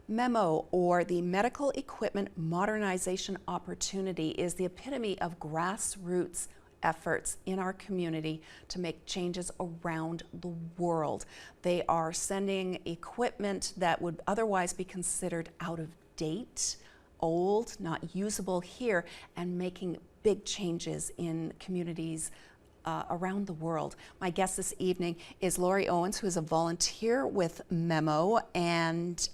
MEMO, or the Medical Equipment Modernization Opportunity, is the epitome of grassroots efforts in our community to make changes around the world. They are sending equipment that would otherwise be considered out of date, old, not usable here, and making big changes in communities around the world. My guest this evening is Lori Owens, who is a volunteer with MEMO, and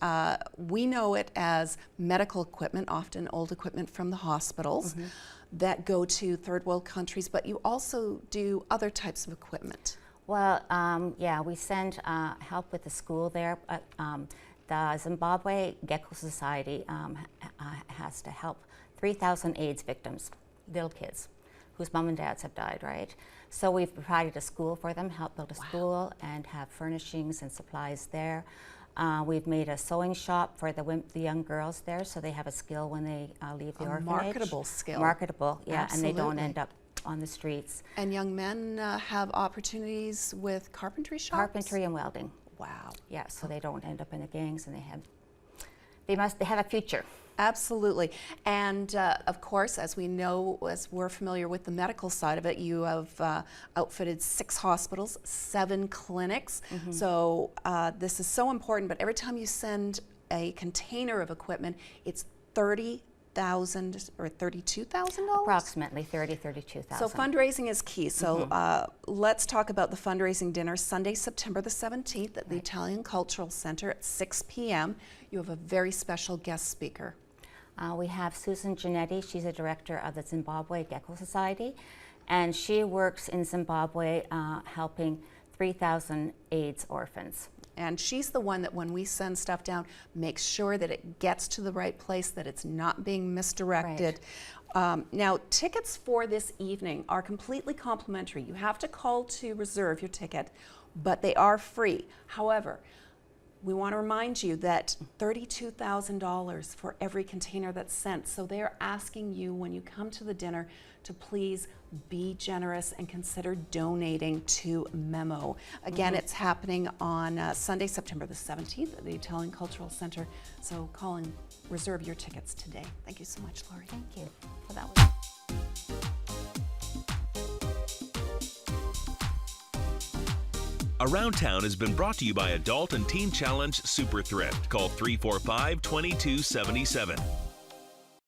we know it as medical equipment, often old equipment from the hospitals that go to third world countries, but you also do other types of equipment. Well, yeah, we send help with the school there. The Zimbabwe Gecko Society has to help 3,000 AIDS victims, little kids, whose mom and dads have died, right? So we've provided a school for them, helped build a school and have furnishings and supplies there. We've made a sewing shop for the young girls there, so they have a skill when they leave the orphanage. Marketable skill. Marketable, yeah, Absolutely. and they don't end up on the streets. And young men have opportunities with carpentry shops? Carpentry and welding. Wow. Yeah, so they don't end up in the gangs, and they have a future. Absolutely. And of course, as we know, as we're familiar with the medical side of it, you have outfitted 6 hospitals, 7 clinics. So this is so important, but every time you send a container of equipment, it's $30,000 or $32,000? Approximately $32,000. So fundraising is key. So let's talk about the fundraising dinner Sunday, September the 17th at the Italian Cultural Center at 6 p.m. You have a very special guest speaker. We have Susan Giannetti. She's a director of the Zimbabwe Gecko Society, and she works in Zimbabwe helping 3,000 AIDS orphans. And she's the one that when we send stuff down, makes sure that it gets to the right place, that it's not being misdirected. Right. Now, tickets for this evening are completely complimentary. You have to call to reserve your ticket, but they are free. However, we want to remind you that $32,000 for every container that's sent. So they're asking you when you come to the dinner to please be generous and consider donating to MEMO. Again, it's happening on Sunday, September the 17th at the Italian Cultural Center. So call and reserve your tickets today. Thank you so much, Lori. Thank you for that one. Around Town has been brought to you by Adult and Teen Challenge Super Thrift. Call 345-2277.